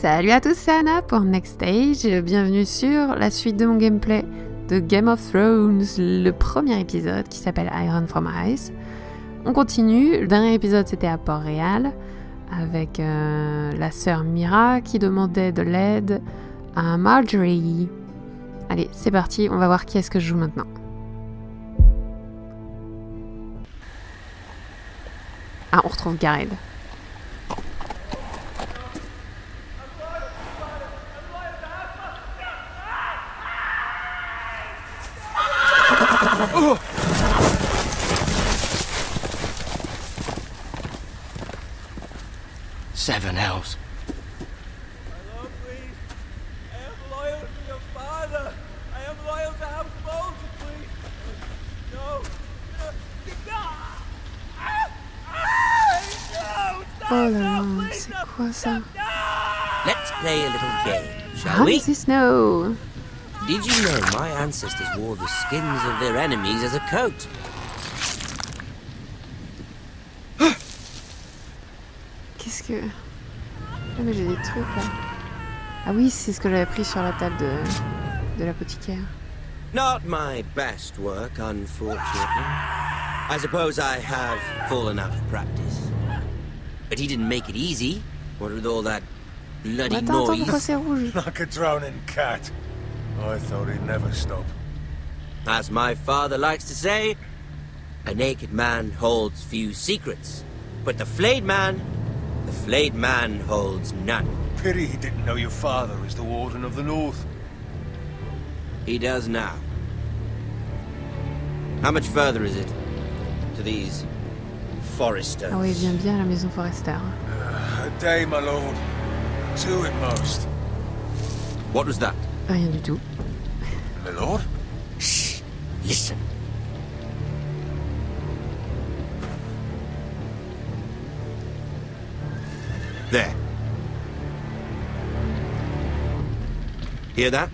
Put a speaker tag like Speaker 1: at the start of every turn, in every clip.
Speaker 1: Salut à tous, c'est Anna pour Next Stage. Bienvenue sur la suite de mon gameplay de Game of Thrones, le premier épisode qui s'appelle Iron from Ice. On continue, le dernier épisode c'était à Port-Réal avec la sœur Mira qui demandait de l'aide à Marjorie. Allez, c'est parti, on va voir qui est-ce que je joue maintenant. Ah, on retrouve Gared.
Speaker 2: Seven hells.
Speaker 3: My lord, please. I am loyal to your father. I am loyal to House Bolton, please. No.
Speaker 1: Oh là là, c'est quoi ça?
Speaker 2: Let's play a little game, shall
Speaker 1: Ramsay Snow.
Speaker 2: Did you know my ancestors wore the skins of their enemies as a coat?
Speaker 1: Qu'est-ce que... Ah mais j'ai des trucs là. Ah oui, c'est ce que j'avais pris sur la table de l'apothicaire.
Speaker 2: Not my best work, unfortunately. I suppose I have fallen out of practice. But he didn't make it easy. What with all that bloody
Speaker 1: Attends,
Speaker 2: noise?
Speaker 1: pourquoi c'est rouge?
Speaker 4: Like a drowning cat. I thought he'd never stop.
Speaker 2: As my father likes to say, a naked man holds few secrets. But the flayed man holds none.
Speaker 4: Pity he didn't know your father is the Warden of the North.
Speaker 2: He does now. How much further is it to these Forresters?
Speaker 1: Ah oui, il vient bien à la Maison Forrester.
Speaker 4: A day, my lord. Two at most.
Speaker 2: What was that?
Speaker 1: Rien du tout.
Speaker 4: My lord?
Speaker 2: Shh! Listen. There. Hear that?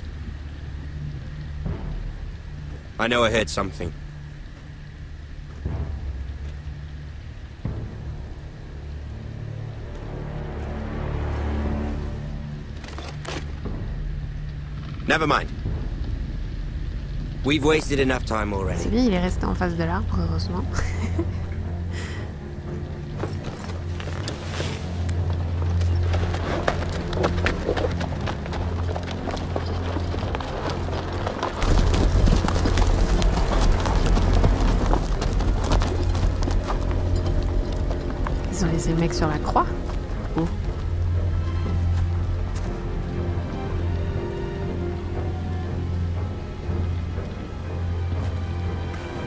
Speaker 2: I know I heard something. Never mind. We've wasted enough time
Speaker 1: C'est
Speaker 2: already.
Speaker 1: bien, il est resté en face de l'arbre, heureusement. Ils ont laissé le mec sur la croix. Oh.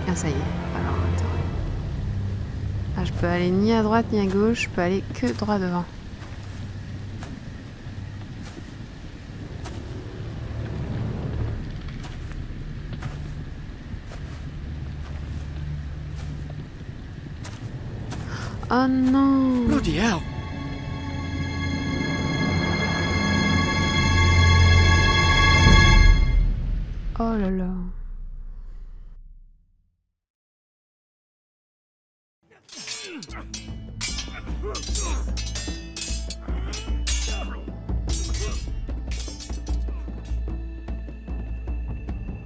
Speaker 1: Ah ça y est, alors attends. Ah je peux aller ni à droite ni à gauche, je peux aller que droit devant. Oh non!
Speaker 2: Bloody hell!
Speaker 1: Oh là là.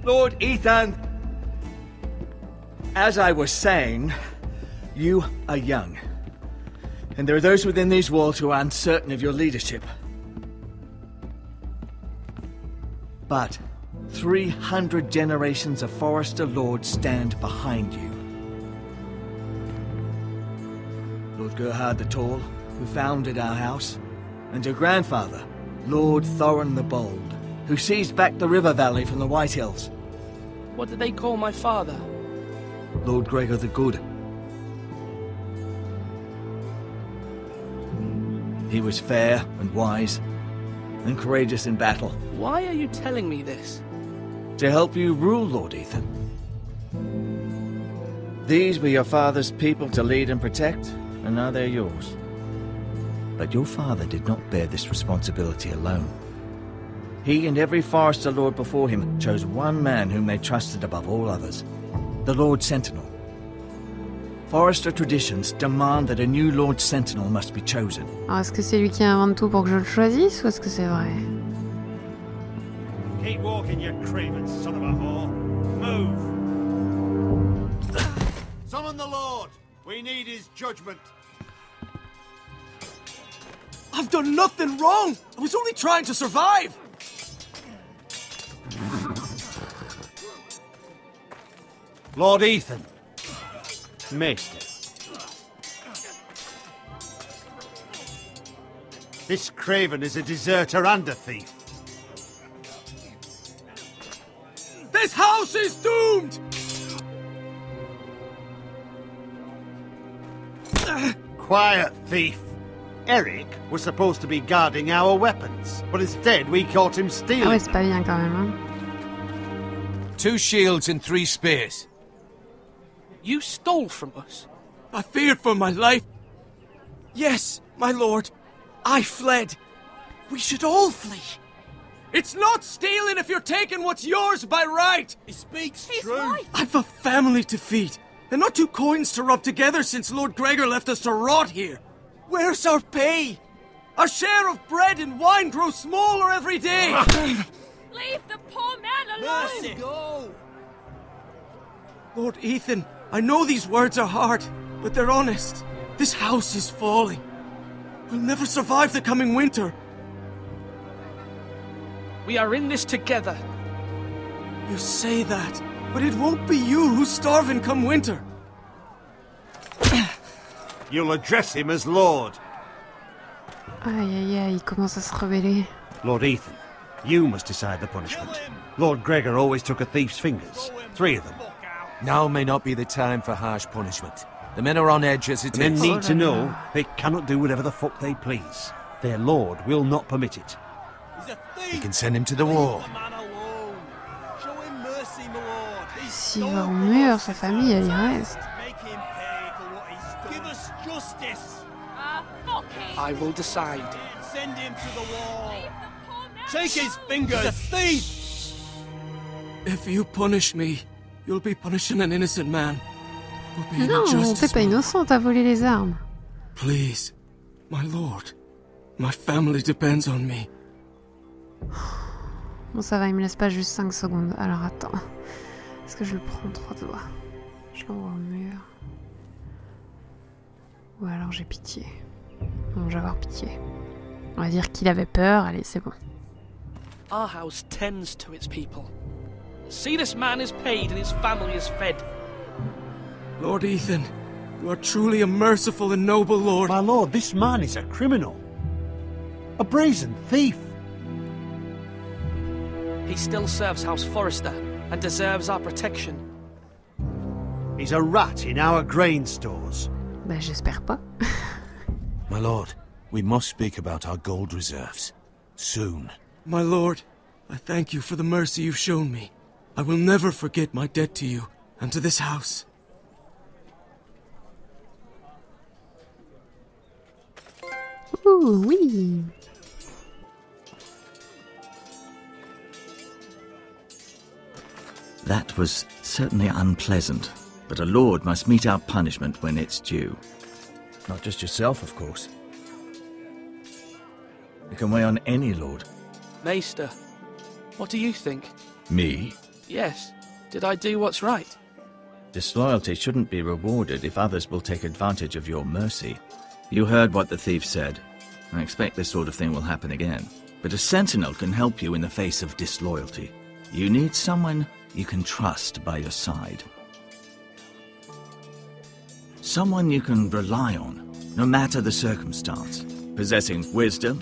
Speaker 3: Lord Ethan, as I was saying, you are young. And there are those within these walls who are uncertain of your leadership. But 300 generations of Forrester lords stand behind you. Lord Gerhard the Tall, who founded our house, and your grandfather, Lord Thorin the Bold, who seized back the river valley from the White Hills.
Speaker 5: What did they call my father?
Speaker 3: Lord Gregor the Good. He was fair and wise, and courageous in battle.
Speaker 5: Why are you telling me this?
Speaker 3: To help you rule, Lord Ethan. These were your father's people to lead and protect, and now they're yours. But your father did not bear this responsibility alone. He and every Forrester lord before him chose one man whom they trusted above all others, the Lord Sentinel. Forrester traditions demand that a new Lord Sentinel must be chosen.
Speaker 1: Alors, est-ce que c'est lui qui invente tout pour que je le choisisse, ou est-ce que c'est vrai?
Speaker 6: Keep walking, you craven son of a whore. Move! Summon the Lord! We need his judgment.
Speaker 5: I've done nothing wrong! I was only trying to survive!
Speaker 6: Lord Ethan. Maester. This craven is a deserter and a thief.
Speaker 5: This house is doomed!
Speaker 6: Quiet, thief. Eric was supposed to be guarding our weapons, but instead we caught him
Speaker 1: Ah
Speaker 6: stealing.
Speaker 1: ouais, c'est pas bien quand même, hein.
Speaker 4: 2 shields and 3 spears.
Speaker 5: You stole from us. I feared for my life. Yes, my lord. I fled. We should all flee. It's not stealing if you're taking what's yours by right.
Speaker 6: He speaks
Speaker 7: His
Speaker 6: true.
Speaker 7: wife.
Speaker 5: I've a family to feed, and not 2 coins to rub together since Lord Gregor left us to rot here. Where's our pay? Our share of bread and wine grows smaller every day.
Speaker 7: Leave the poor man alone!
Speaker 6: Mercy. Go.
Speaker 5: Lord Ethan, I know these words are hard, but they're honest. This house is falling. We'll never survive the coming winter. We are in this together. You say that, but it won't be you who's starving come winter.
Speaker 6: You'll address him as Lord.
Speaker 1: Aïe aïe aïe, il commence à se rebeller.
Speaker 6: Lord Ethan, you must decide the punishment. Lord Gregor always took a thief's fingers. 3 of them.
Speaker 4: Now may not be the time for harsh punishment. The men are on edge as it
Speaker 6: Men
Speaker 4: is.
Speaker 6: need to know they cannot do whatever the fuck they please. Their lord will not permit it.
Speaker 4: We can send him to the war.
Speaker 1: S'il va au mur, sa famille, elle y reste.
Speaker 7: Fuck him!
Speaker 5: I will decide.
Speaker 6: Send him to the wall.
Speaker 7: Leave the poor man
Speaker 6: Take his fingers. He's a thief.
Speaker 5: If you punish me, you'll be punishing an innocent man. It will be an
Speaker 1: Non,
Speaker 5: injustice.
Speaker 1: t'es pas innocent, t'as volé les armes.
Speaker 5: Please, my lord. My family depends on me.
Speaker 1: Bon, ça va, il me laisse pas juste 5 secondes. Alors attends. Est-ce que je le prends 3 doigts? Je l'envoie au mur. Ou alors j'ai pitié. Bon, je vais avoir pitié. On va dire qu'il avait peur. Allez, c'est bon.
Speaker 5: Our house tends to its people. See, this man is paid and his family is fed. Lord Ethan, you are truly a merciful and noble lord.
Speaker 6: My lord, this man is a criminal. A brazen thief.
Speaker 5: He still serves House Forrester and deserves our protection.
Speaker 6: He's a rat in our grain stores.
Speaker 1: Bah, j'espère pas.
Speaker 4: My lord, we must speak about our gold reserves. Soon.
Speaker 5: My lord, I thank you for the mercy you've shown me. I will never forget my debt to you and to this house.
Speaker 1: Ouh, oui.
Speaker 3: That was certainly unpleasant, but a lord must mete out punishment when it's due. Not just yourself, of course. It can weigh on any lord.
Speaker 5: Maester, what do you think?
Speaker 3: Me?
Speaker 5: Yes, did I do what's right?
Speaker 3: Disloyalty shouldn't be rewarded if others will take advantage of your mercy. You heard what the thief said. I expect this sort of thing will happen again. But a sentinel can help you in the face of disloyalty. You need someone you can trust by your side. Someone you can rely on, no matter the circumstance. Possessing wisdom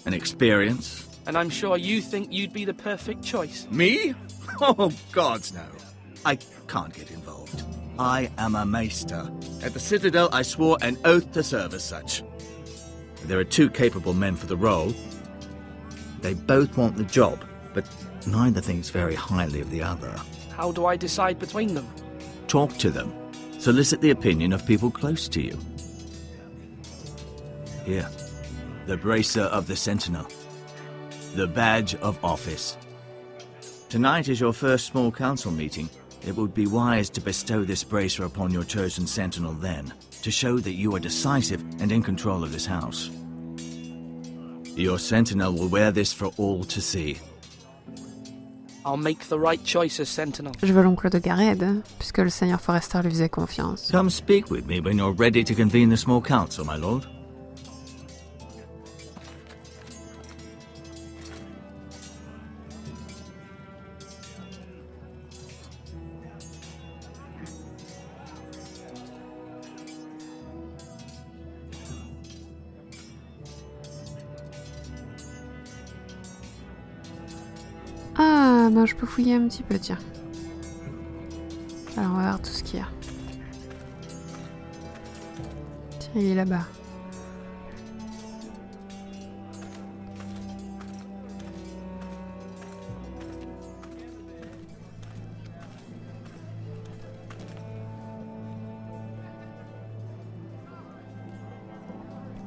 Speaker 3: and experience.
Speaker 5: And I'm sure you think you'd be the perfect choice.
Speaker 3: Me? Oh, gods no. I can't get involved. I am a maester. At the Citadel, I swore an oath to serve as such. There are 2 capable men for the role. They both want the job, but neither thinks very highly of the other.
Speaker 5: How do I decide between them?
Speaker 3: Talk to them. Solicit the opinion of people close to you. Here, the bracer of the Sentinel. The badge of office. Tonight is your first small council meeting. It would be wise to bestow this bracer upon your chosen sentinel then, to show that you are decisive and in control of this house. Your sentinel will wear this for all to see.
Speaker 5: I'll make the right choice as sentinel.
Speaker 1: Je veux l'oncle de Gared, puisque le Seigneur Forrester lui faisait confiance.
Speaker 3: Come speak with me when you're ready to convene the small council, my lord.
Speaker 1: Ah, ben je peux fouiller un petit peu, tiens. Alors on va voir tout ce qu'il y a. Tiens, il est là-bas.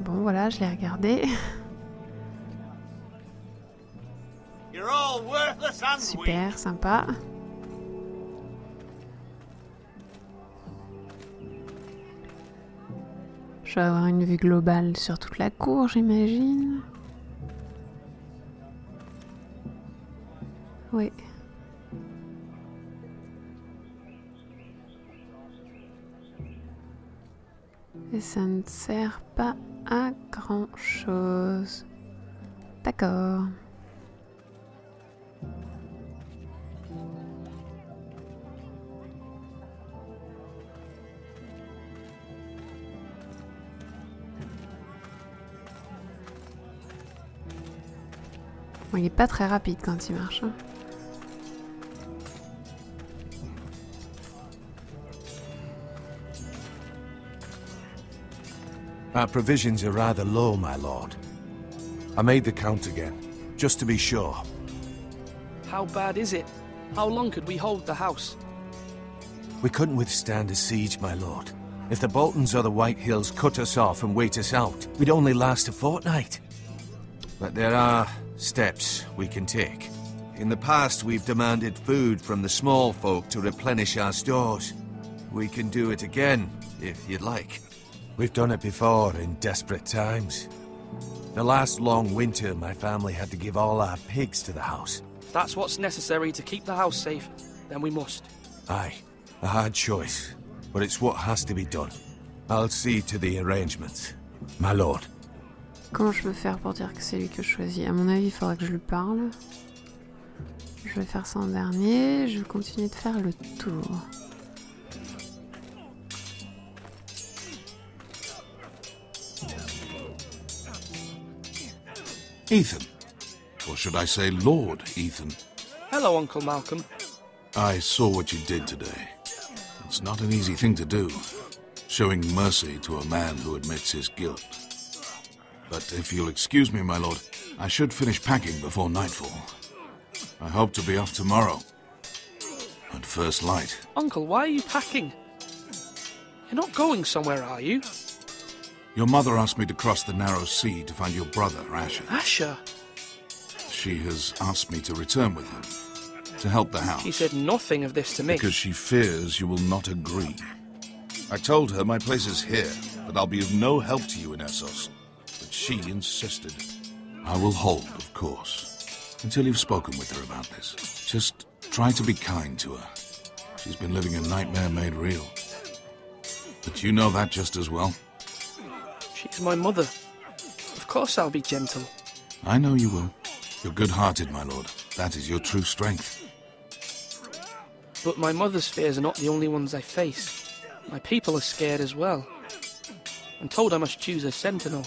Speaker 1: Bon voilà, je l'ai regardé. Super, sympa. Je vais avoir une vue globale sur toute la cour, j'imagine. Oui. Et ça ne sert pas à grand-chose. D'accord. Bon, il est pas très rapide quand il marche. Hein.
Speaker 4: Our provisions are rather low, my lord. I made the count again, just to be sure.
Speaker 5: How bad is it? How long could we hold the house?
Speaker 4: We couldn't withstand a siege, my lord. If the Boltons or the White Hills cut us off and wait us out, we'd only last a fortnight. But there are steps we can take. In the past, we've demanded food from the small folk to replenish our stores. We can do it again, if you'd like. We've done it before in desperate times. The last long winter, my family had to give all our pigs to the house.
Speaker 5: If that's what's necessary to keep the house safe, then we must.
Speaker 4: Aye, a hard choice, but it's what has to be done. I'll see to the arrangements, my lord.
Speaker 1: Comment je peux faire pour dire que c'est lui que je choisis? À mon avis, il faudra que je lui parle. Je vais faire ça en dernier. Je vais continuer de faire le tour.
Speaker 8: Ethan. Or should I say Lord Ethan?
Speaker 5: Hello, Uncle Malcolm.
Speaker 8: I saw what you did today. It's not an easy thing to do, showing mercy to a man who admits his guilt. But if you'll excuse me, my lord, I should finish packing before nightfall. I hope to be off tomorrow. At first light.
Speaker 5: Uncle, why are you packing? You're not going somewhere, are you?
Speaker 8: Your mother asked me to cross the narrow sea to find your brother, Asher.
Speaker 5: Asher?
Speaker 8: She has asked me to return with her, to help the house.
Speaker 5: She said nothing of this to me.
Speaker 8: Because she fears you will not agree. I told her my place is here, that I'll be of no help to you in Essos. But she insisted. I will hold, of course, until you've spoken with her about this. Just try to be kind to her. She's been living a nightmare made real. But you know that just as well.
Speaker 5: She's my mother. Of course I'll be gentle.
Speaker 8: I know you will. You're good-hearted, my lord. That is your true strength.
Speaker 5: But my mother's fears are not the only ones I face. My people are scared as well. I'm told I must choose a sentinel.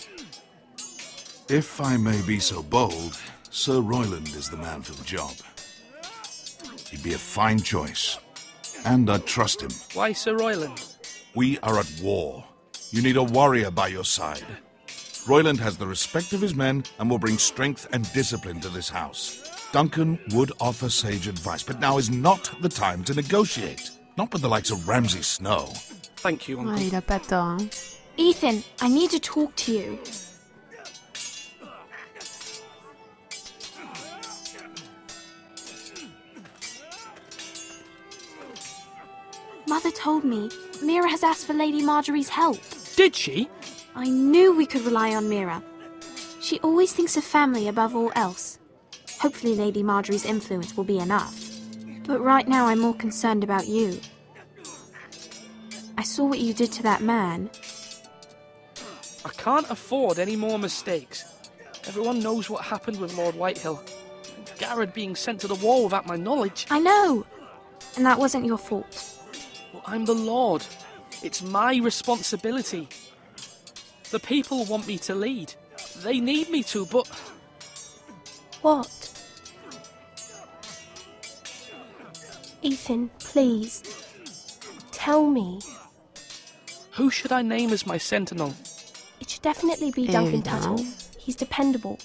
Speaker 8: If I may be so bold, Sir Royland is the man for the job. He'd be a fine choice. And I'd trust him.
Speaker 5: Why Sir Royland?
Speaker 8: We are at war. You need a warrior by your side. Royland has the respect of his men and will bring strength and discipline to this house. Duncan would offer sage advice, but now is not the time to negotiate. Not with the likes of Ramsay Snow.
Speaker 5: Thank you, Uncle.
Speaker 1: Ouais, il a pas tort. Hein.
Speaker 7: Ethan, I need to talk to you. told me Mira has asked for Lady Marjorie's help.
Speaker 5: Did she?
Speaker 7: I knew we could rely on Mira. She always thinks of family above all else. Hopefully Lady Marjorie's influence will be enough. But right now I'm more concerned about you. I saw what you did to that man.
Speaker 5: I can't afford any more mistakes. Everyone knows what happened with Lord Whitehill. Gared being sent to the wall without my knowledge.
Speaker 7: I know! And that wasn't your fault.
Speaker 5: Well, I'm the Lord. It's my responsibility. The people want me to lead. They need me to, but...
Speaker 7: What? Ethan, please. Tell me.
Speaker 5: Who should I name as my sentinel?
Speaker 7: It should definitely be Duncan Tuttle. He's dependable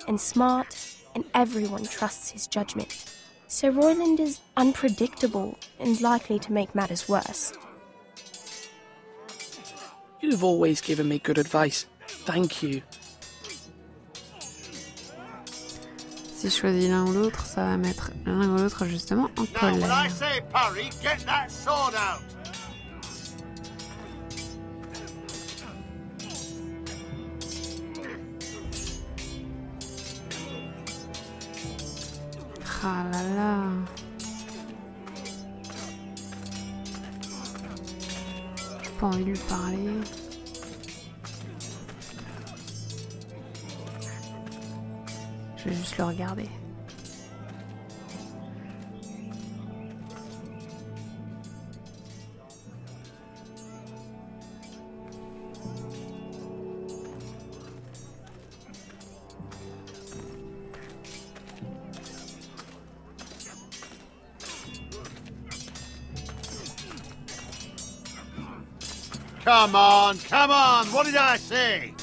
Speaker 7: and smart, and everyone trusts his judgment. Sir Royland is unpredictable and likely to make matters worse.
Speaker 5: You've always given me good advice. Thank you.
Speaker 1: Si je choisis l'un ou l'autre, ça va mettre l'un ou l'autre justement en colère.
Speaker 6: Now, when I say parry, get that sword out.
Speaker 1: Ah là là. J'ai pas envie de lui parler. Je vais juste le regarder.
Speaker 6: Come on, what did I say?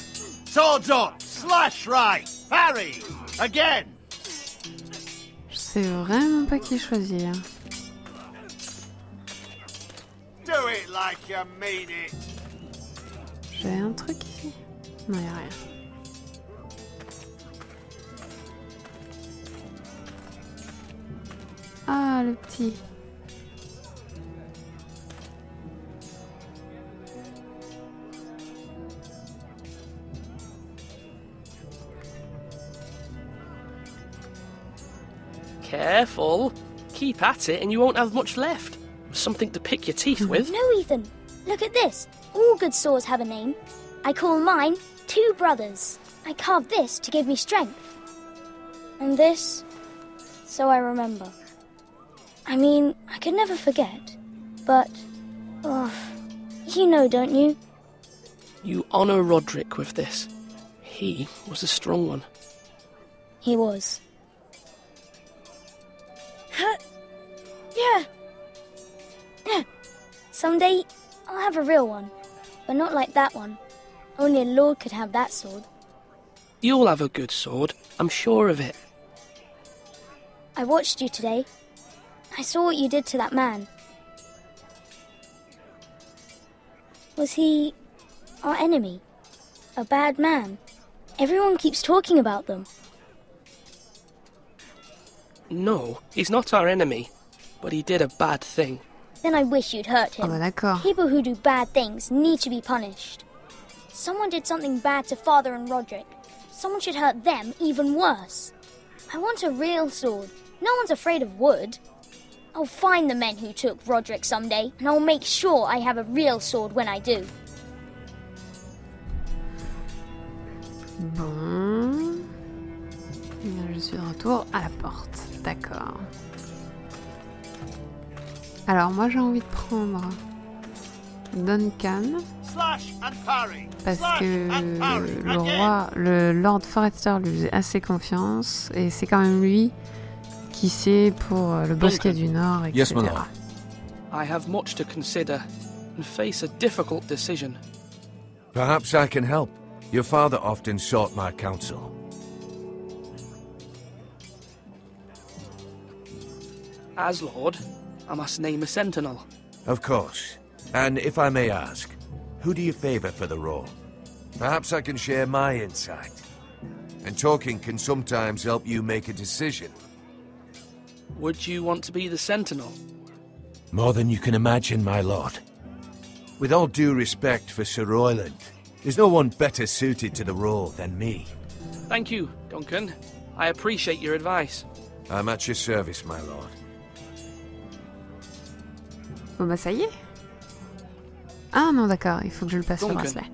Speaker 6: Swords up, slash right, parry, again.
Speaker 1: Je sais vraiment pas qui choisir.
Speaker 6: Do it like you mean it.
Speaker 1: J'ai un truc ici? Non, y'a rien. Ah, le petit.
Speaker 5: Careful. Keep at it and you won't have much left. Something to pick your teeth with.
Speaker 9: No, Ethan. Look at this. All good swords have a name. I call mine Two Brothers. I carved this to give me strength. And this, so I remember. I mean, I could never forget. But, you know, don't you?
Speaker 5: You honour Roderick with this. He was a strong one.
Speaker 9: He was. Yeah. Someday, I'll have a real one. But not like that one. Only a lord could have that sword.
Speaker 5: You'll have a good sword. I'm sure of it.
Speaker 9: I watched you today. I saw what you did to that man. Was he our enemy? A bad man? Everyone keeps talking about them.
Speaker 5: No, he's not our enemy. But he did a bad thing.
Speaker 9: Then I wish you'd hurt him.
Speaker 1: Oh, d'accord.
Speaker 9: People who do bad things need to be punished. Someone did something bad to Father and Roderick. Someone should hurt them even worse. I want a real sword. No one's afraid of wood. I'll find the men who took Roderick someday, and I'll make sure I have a real sword when I do.
Speaker 1: Bon. Je suis de retour à la porte. D'accord. Alors moi j'ai envie de prendre Duncan parce que le roi, le Lord Forrester lui faisait assez confiance et c'est quand même lui qui sait pour le bosquet du Nord, etc.
Speaker 4: Yes, my lord.
Speaker 5: I have much to consider and face a difficult decision.
Speaker 4: Perhaps I can help. Your father often sought my counsel.
Speaker 5: As Lord, I must name a sentinel.
Speaker 4: Of course. And if I may ask, who do you favour for the role? Perhaps I can share my insight. And talking can sometimes help you make a decision.
Speaker 5: Would you want to be the sentinel?
Speaker 4: More than you can imagine, my lord. With all due respect for Sir Royland, there's no one better suited to the role than me.
Speaker 5: Thank you, Duncan. I appreciate your advice.
Speaker 4: I'm at your service, my lord.
Speaker 1: Bon bah ça y est. Ah non d'accord, il faut que je le passe le
Speaker 5: Duncan,
Speaker 1: bracelet.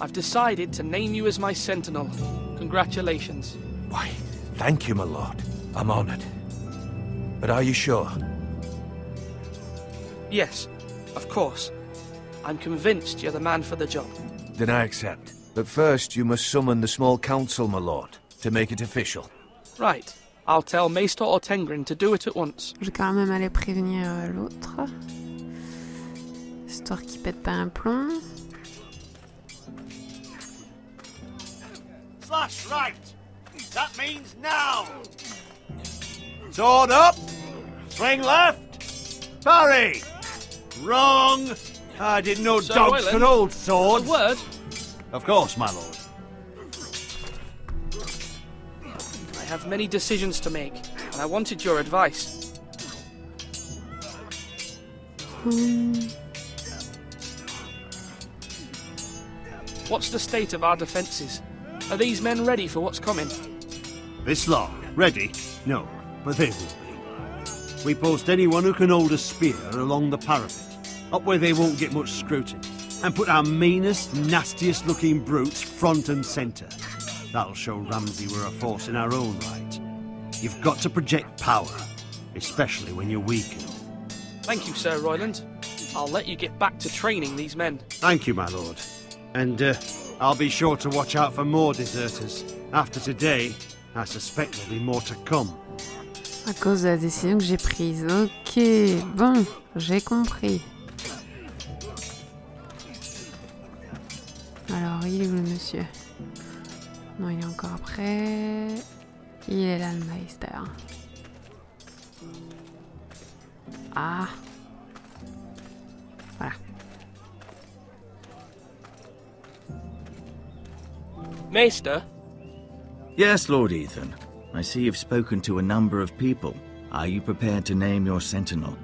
Speaker 5: I've decided to name you as my sentinel. Congratulations.
Speaker 4: Why, thank you, my lord. I'm honored. But are you sure?
Speaker 5: Yes, of course. I'm convinced you're the man for the job.
Speaker 4: Then I accept. But first you must summon the small council, my lord, to make it official.
Speaker 5: Right. I'll tell Maester Ortengrin to do it at once.
Speaker 1: Je vais quand même aller prévenir l'autre. Histoire qu'il pète pas un plomb.
Speaker 6: Slash right. That means now. Sword up. Swing left. Parry. Wrong. I didn't know
Speaker 5: Sir
Speaker 6: dogs
Speaker 5: Royland,
Speaker 6: could hold swords.
Speaker 5: A word?
Speaker 6: Of course, my lord.
Speaker 5: I have many decisions to make, and I wanted your advice. What's the state of our defences? Are these men ready for what's coming?
Speaker 6: This lot, ready? No, but they will be. We post anyone who can hold a spear along the parapet, up where they won't get much scrutiny, and put our meanest, nastiest looking brutes front and centre. That'll show Ramsay we're a force in our own right. You've got to project power, especially when you're weakened.
Speaker 5: Thank you, Sir Royland. I'll let you get back to training these men.
Speaker 6: Thank you, my lord. And I'll be sure to watch out for more deserters. After today, I suspect there'll be more to come.
Speaker 1: À cause de la décision que j'ai prise. Ok, bon, j'ai compris. Alors, il est où le monsieur? Non, il est encore après. Il est là, le Meister. Ah. Voilà.
Speaker 5: Maester?
Speaker 3: Yes, Lord Ethan. I see you've spoken to a number of people. Are you prepared to name your sentinel?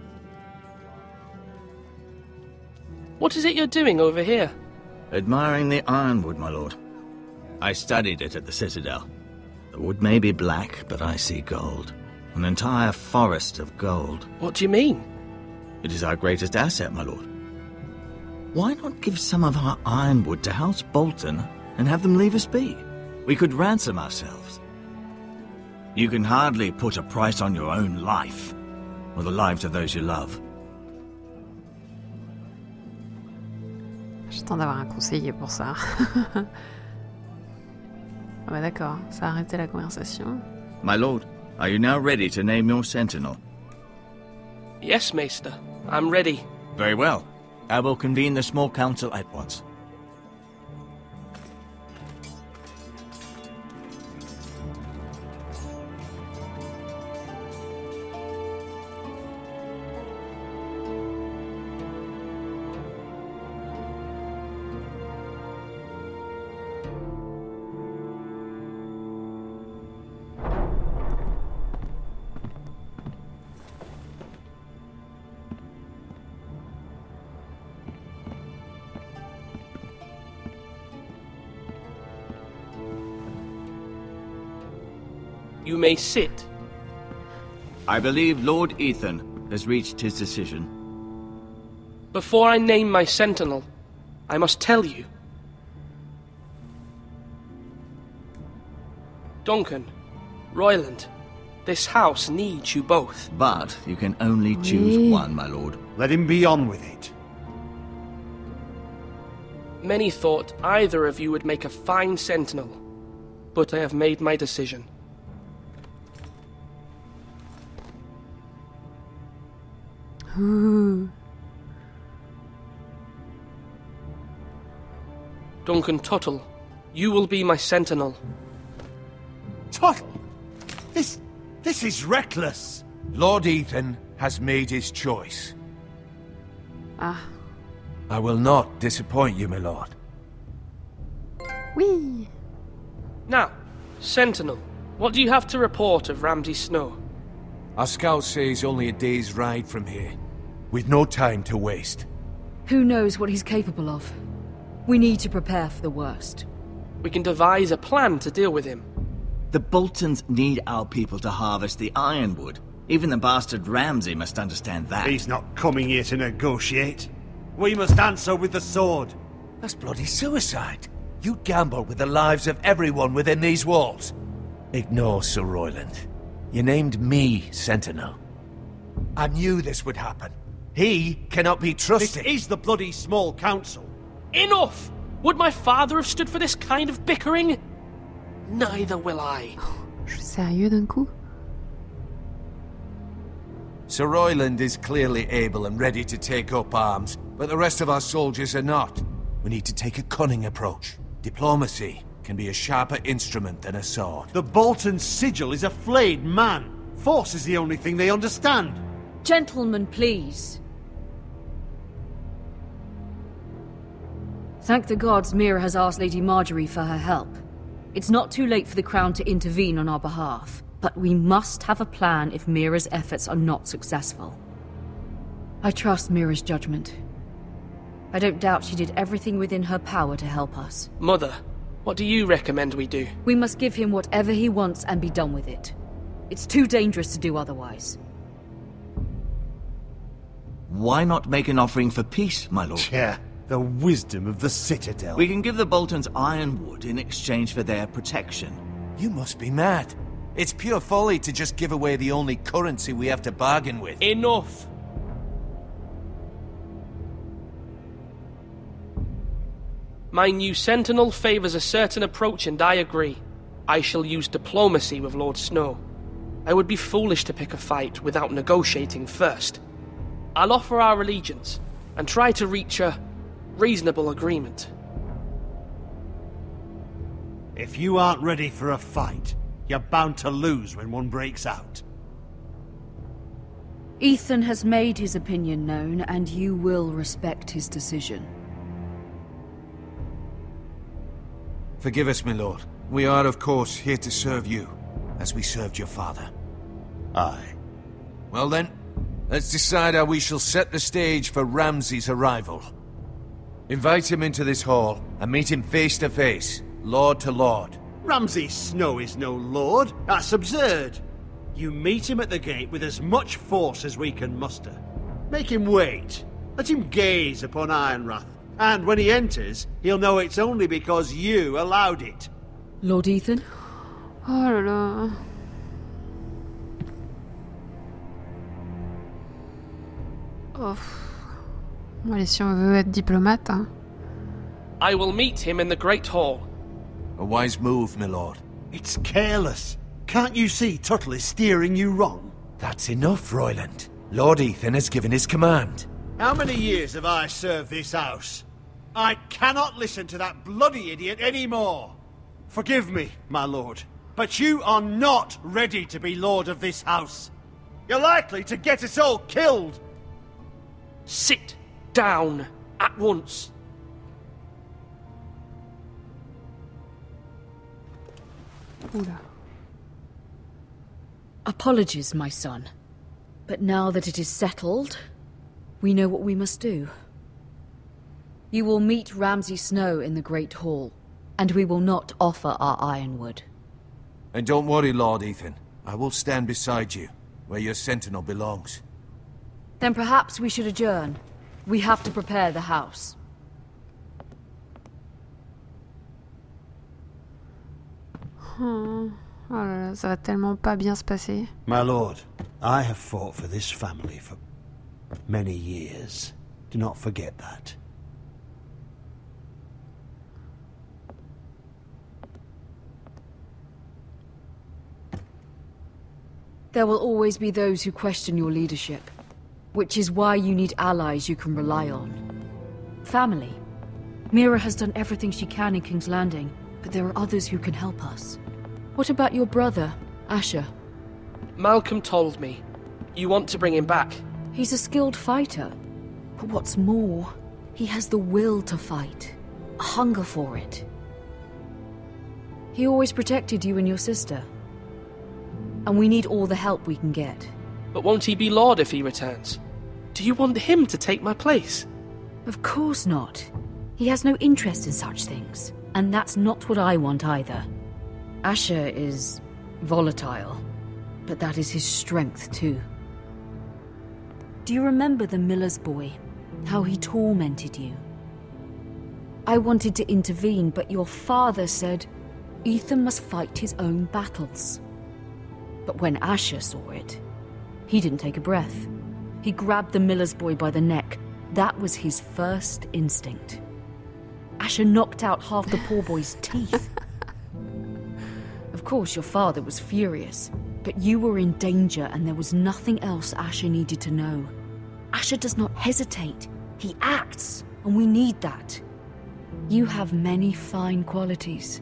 Speaker 5: What is it you're doing over here?
Speaker 3: Admiring the ironwood, my lord. I studied it at the Citadel. The wood may be black, but I see gold. An entire forest of gold.
Speaker 5: What do you mean?
Speaker 3: It is our greatest asset, my lord. Why not give some of our ironwood to House Bolton and have them leave us be? We could ransom ourselves. You can hardly put a price on your own life, or the lives of those you love.
Speaker 1: J'attends d'avoir un conseiller pour ça. Ah bah d'accord, ça a arrêté la conversation.
Speaker 3: My lord, are you now ready to name your sentinel?
Speaker 5: Yes, Maester. I'm ready.
Speaker 3: Very well. I will convene the small council at once.
Speaker 5: You may sit.
Speaker 3: I believe Lord Ethan has reached his decision.
Speaker 5: Before I name my sentinel, I must tell you. Duncan, Royland, this house needs you both.
Speaker 3: But you can only choose one, my lord.
Speaker 6: Let him be on with it.
Speaker 5: Many thought either of you would make a fine sentinel, but I have made my decision.
Speaker 1: Ooh.
Speaker 5: Duncan Tuttle, you will be my sentinel.
Speaker 6: Tuttle! This is reckless.
Speaker 4: Lord Ethan has made his choice.
Speaker 1: Ah.
Speaker 4: I will not disappoint you, my lord.
Speaker 1: Oui.
Speaker 5: Now, sentinel, what do you have to report of Ramsay Snow?
Speaker 4: Our scout says only a day's ride from here, with no time to waste.
Speaker 10: Who knows what he's capable of? We need to prepare for the worst.
Speaker 5: We can devise a plan to deal with him.
Speaker 3: The Boltons need our people to harvest the ironwood. Even the bastard Ramsay must understand that.
Speaker 6: He's not coming here to negotiate. We must answer with the sword.
Speaker 4: That's bloody suicide. You gamble with the lives of everyone within these walls. Ignore Sir Royland. You named me Sentinel. I knew this would happen. He cannot be trusted.
Speaker 6: This is the bloody small council.
Speaker 5: Enough! Would my father have stood for this kind of bickering? Neither will I.
Speaker 1: Je suis sérieux d'un coup?
Speaker 4: Sir Royland is clearly able and ready to take up arms, but the rest of our soldiers are not. We need to take a cunning approach. Diplomacy can be a sharper instrument than a sword.
Speaker 6: The Bolton sigil is a flayed man. Force is the only thing they understand.
Speaker 10: Gentlemen, please. Thank the gods Mira has asked Lady Marjorie for her help. It's not too late for the Crown to intervene on our behalf, but we must have a plan if Mira's efforts are not successful. I trust Mira's judgment. I don't doubt she did everything within her power to help us.
Speaker 5: Mother, what do you recommend we do?
Speaker 10: We must give him whatever he wants and be done with it. It's too dangerous to do otherwise.
Speaker 3: Why not make an offering for peace, my lord?
Speaker 6: Yeah, the wisdom of the Citadel.
Speaker 3: We can give the Boltons ironwood in exchange for their protection.
Speaker 4: You must be mad. It's pure folly to just give away the only currency we have to bargain with.
Speaker 5: Enough! My new Sentinel favors a certain approach, and I agree. I shall use diplomacy with Lord Snow. I would be foolish to pick a fight without negotiating first. I'll offer our allegiance, and try to reach a reasonable agreement.
Speaker 6: If you aren't ready for a fight, you're bound to lose when one breaks out.
Speaker 10: Ethan has made his opinion known, and you will respect his decision.
Speaker 4: Forgive us, my lord. We are, of course, here to serve you, as we served your father.
Speaker 6: Aye.
Speaker 4: Well then, let's decide how we shall set the stage for Ramsay's arrival. Invite him into this hall, and meet him face to face, lord to lord.
Speaker 6: Ramsay Snow is no lord. That's absurd. You meet him at the gate with as much force as we can muster. Make him wait. Let him gaze upon Ironrath. And when he enters, he'll know it's only because you allowed it.
Speaker 10: Lord Ethan?
Speaker 1: Oh là là. Oh. Allez, si on veut être diplomate, hein.
Speaker 5: I will meet him in the Great Hall.
Speaker 4: A wise move, my lord.
Speaker 6: It's careless. Can't you see Tuttle is steering you wrong?
Speaker 4: That's enough, Royland. Lord Ethan has given his command.
Speaker 6: How many years have I served this house? I cannot listen to that bloody idiot anymore. Forgive me, my lord, but you are not ready to be lord of this house. You're likely to get us all killed.
Speaker 5: Sit down at once.
Speaker 1: Oula.
Speaker 10: Apologies, my son. But now that it is settled, we know what we must do. You will meet Ramsay Snow in the Great Hall, and we will not offer our ironwood.
Speaker 4: And don't worry, Lord Ethan. I will stand beside you, where your sentinel belongs.
Speaker 10: Then perhaps we should adjourn. We have to prepare the house.
Speaker 1: Oh là là, ça va tellement pas bien se passer.
Speaker 6: My lord, I have fought for this family for many years. Do not forget that.
Speaker 10: There will always be those who question your leadership, which is why you need allies you can rely on. Family. Mira has done everything she can in King's Landing, but there are others who can help us. What about your brother, Asher?
Speaker 5: Malcolm told me. You want to bring him back?
Speaker 10: He's a skilled fighter. But what's more, he has the will to fight. A hunger for it. He always protected you and your sister. And we need all the help we can get.
Speaker 5: But won't he be Lord if he returns? Do you want him to take my place?
Speaker 10: Of course not. He has no interest in such things. And that's not what I want either. Asher is volatile, but that is his strength too. Do you remember the miller's boy? How he tormented you? I wanted to intervene, but your father said Ethan must fight his own battles. But when Asher saw it, he didn't take a breath. He grabbed the miller's boy by the neck. That was his first instinct. Asher knocked out half the poor boy's teeth. Of course, your father was furious, but you were in danger and there was nothing else Asher needed to know. Asher does not hesitate. He acts, and we need that. You have many fine qualities,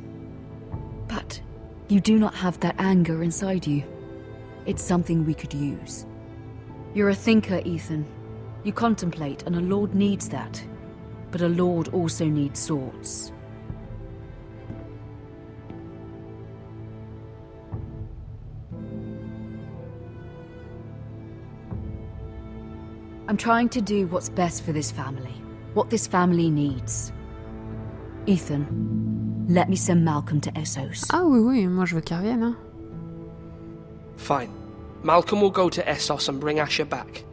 Speaker 10: but you do not have that anger inside you. It's something we could use. You're a thinker, Ethan. You contemplate, and a lord needs that. But a lord also needs swords. I'm trying to do what's best for this family. What this family needs. Ethan, let me send Malcolm to Essos.
Speaker 1: Ah oui, moi je veux qu'il revienne. Hein.
Speaker 5: Fine. Malcolm will go to Essos and bring Asher back.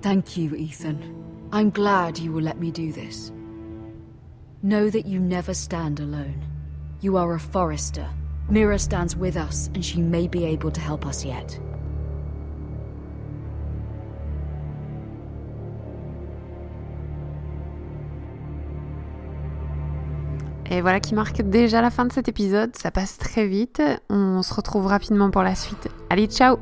Speaker 10: Thank you, Ethan. I'm glad you will let me do this. Know that you never stand alone. You are a Forrester. Mira stands with us, and she may be able to help us yet.
Speaker 1: Et voilà qui marque déjà la fin de cet épisode, ça passe très vite, on se retrouve rapidement pour la suite. Allez, ciao!